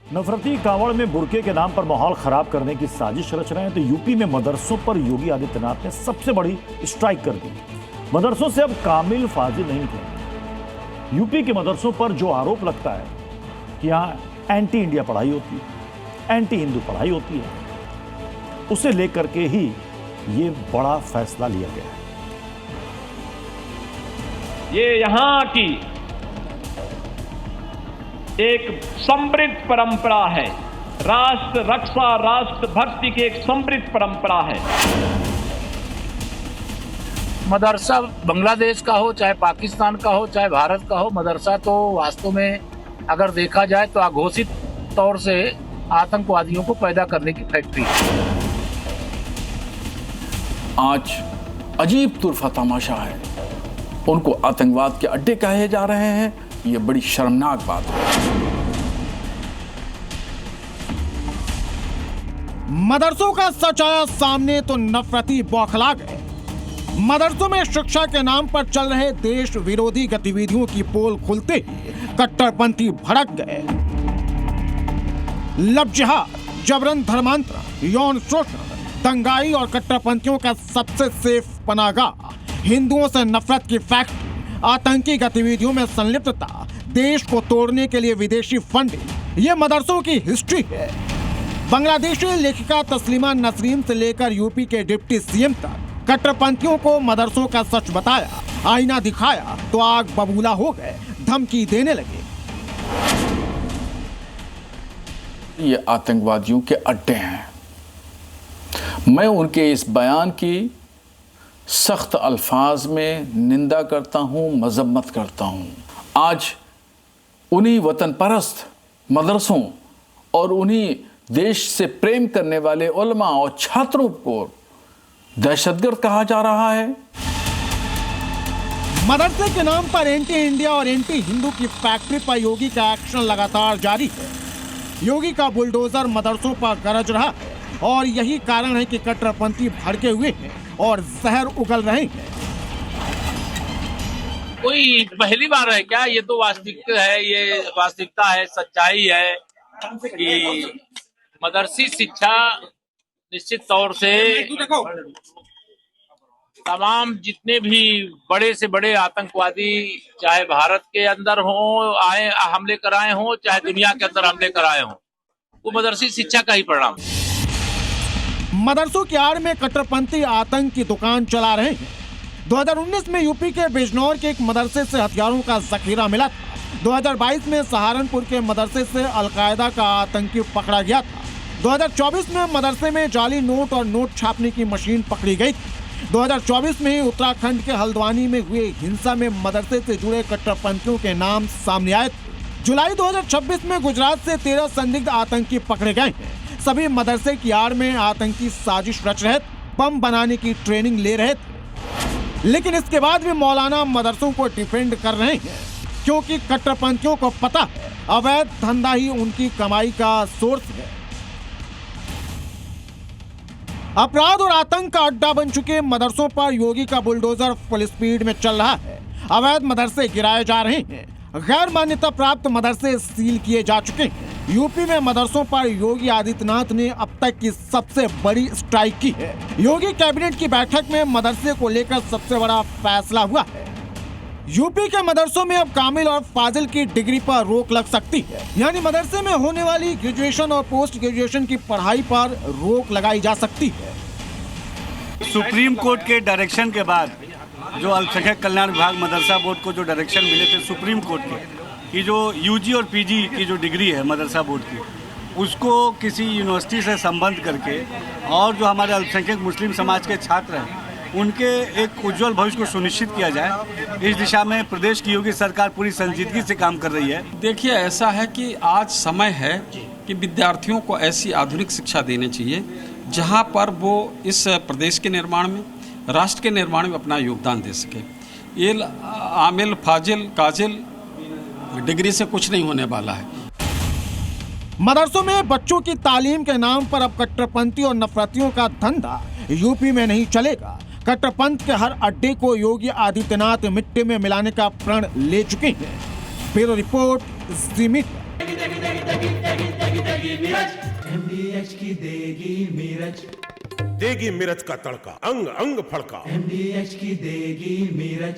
नफरती कावड़ में बुर्के के नाम पर माहौल खराब करने की साजिश रच रहे हैं तो यूपी में मदरसों पर योगी आदित्यनाथ ने सबसे बड़ी स्ट्राइक कर दी। मदरसों से अब कामिल फाजिल नहीं थे। यूपी के मदरसों पर जो आरोप लगता है कि यहाँ एंटी इंडिया पढ़ाई होती है, एंटी हिंदू पढ़ाई होती है, उसे लेकर के ही ये बड़ा फैसला लिया गया है। ये यहाँ की एक समृद्ध परंपरा है, राष्ट्र रक्षा, राष्ट्र भक्ति की एक समृद्ध परंपरा है। मदरसा बांग्लादेश का हो, चाहे पाकिस्तान का हो, चाहे भारत का हो, मदरसा तो वास्तव में अगर देखा जाए तो अघोषित तौर से आतंकवादियों को पैदा करने की फैक्ट्री है। आज अजीब तुरफा तमाशा है, उनको आतंकवाद के अड्डे कहे जा रहे हैं। ये बड़ी शर्मनाक बात है। मदरसों का सच आया सामने तो नफरती बौखला गए। मदरसों में शिक्षा के नाम पर चल रहे देश विरोधी गतिविधियों की पोल खुलते ही कट्टरपंथी भड़क गए। लव जिहाद, जबरन धर्मांतरण, यौन शोषण, दंगाई और कट्टरपंथियों का सबसे सेफ पनाहगाह हिंदुओं से नफरत की फैक्ट्री, आतंकी गतिविधियों में संलिप्तता, देश को तोड़ने के लिए विदेशी फंडिंग, ये मदरसों की हिस्ट्री है। बांग्लादेशी लेखिका तस्लीमा नसरीन से लेकर यूपी के डिप्टी सीएम तक कट्टरपंथियों को मदरसों का सच बताया, आईना दिखाया तो आग बबूला हो गए, धमकी देने लगे। ये आतंकवादियों के अड्डे हैं। मैं उनके इस बयान की सख्त अल्फाज में निंदा करता हूं, मजम्मत करता हूं। आज उन्हीं वतन परस्त मदरसों और उन्हीं देश से प्रेम करने वाले उलमा और छात्रों को दहशतगर्द कहा जा रहा है। मदरसे के नाम पर एंटी इंडिया और एंटी हिंदू की फैक्ट्री पर योगी का एक्शन लगातार जारी है। योगी का बुलडोजर मदरसों पर गरज रहा है और यही कारण है कि कट्टरपंथी भड़के हुए हैं और जहर उगल रहे हैं। कोई पहली बार है क्या? ये तो वास्तविकता है, ये वास्तविकता है, सच्चाई है कि मदरसी शिक्षा निश्चित तौर से तमाम जितने भी बड़े से बड़े आतंकवादी चाहे भारत के अंदर हो आए हमले कराए हों, चाहे दुनिया के अंदर हमले कराए हों, वो मदरसी शिक्षा का ही परिणाम। मदरसों की आड़ में कट्टरपंथी आतंक की दुकान चला रहे हैं। 2019 में यूपी के बिजनौर के एक मदरसे से हथियारों का जखीरा मिला था। 2022 में सहारनपुर के मदरसे से अलकायदा का आतंकी पकड़ा गया था। 2024 में मदरसे में जाली नोट और नोट छापने की मशीन पकड़ी गई थी। 2024 में ही उत्तराखंड के हल्द्वानी में हुए हिंसा में मदरसे से जुड़े कट्टरपंथियों के नाम सामने आए थे। जुलाई 2026 में गुजरात से 13 संदिग्ध आतंकी पकड़े गए हैं। सभी मदरसे की आड़ में आतंकी साजिश रच रहे थे, बम बनाने की ट्रेनिंग ले रहे थे। लेकिन इसके बाद भी मौलाना मदरसों को डिफेंड कर रहे हैं क्योंकि कट्टरपंथियों को पता है अवैध धंधा ही उनकी कमाई का सोर्स है। अपराध और आतंक का अड्डा बन चुके मदरसों पर योगी का बुलडोजर फुल स्पीड में चल रहा है। अवैध मदरसे गिराए जा रहे हैं, गैर मान्यता प्राप्त मदरसे सील किए जा चुके हैं। यूपी में मदरसों पर योगी आदित्यनाथ ने अब तक की सबसे बड़ी स्ट्राइक की है। योगी कैबिनेट की बैठक में मदरसे को लेकर सबसे बड़ा फैसला हुआ है। यूपी के मदरसों में अब कामिल और फाजिल की डिग्री पर रोक लग सकती है, यानी मदरसे में होने वाली ग्रेजुएशन और पोस्ट ग्रेजुएशन की पढ़ाई पर रोक लगाई जा सकती है। सुप्रीम कोर्ट के डायरेक्शन के बाद जो अल्पसंख्यक कल्याण विभाग मदरसा बोर्ड को जो डायरेक्शन मिले थे सुप्रीम कोर्ट के कि जो यूजी और पीजी की जो डिग्री है मदरसा बोर्ड की, उसको किसी यूनिवर्सिटी से संबद्ध करके और जो हमारे अल्पसंख्यक मुस्लिम समाज के छात्र हैं उनके एक उज्जवल भविष्य को सुनिश्चित किया जाए, इस दिशा में प्रदेश की योगी सरकार पूरी संजीदगी से काम कर रही है। देखिए, ऐसा है कि आज समय है कि विद्यार्थियों को ऐसी आधुनिक शिक्षा देनी चाहिए जहां पर वो इस प्रदेश के निर्माण में, राष्ट्र के निर्माण में अपना योगदान दे सके। ये आमिल, फाजिल, काजिल डिग्री से कुछ नहीं होने वाला है। मदरसों में बच्चों की तालीम के नाम पर अब कट्टरपंथी और नफरतियों का धंधा यूपी में नहीं चलेगा। कट्टरपंथ के हर अड्डे को योगी आदित्यनाथ मिट्टी में मिलाने का प्रण ले चुके हैं। ब्यूरो रिपोर्ट, जी मीडिया। MDH की देगी मिर्च, देगी मिर्च का तड़का, अंग अंग फड़का। MDH की देगी मिर्च।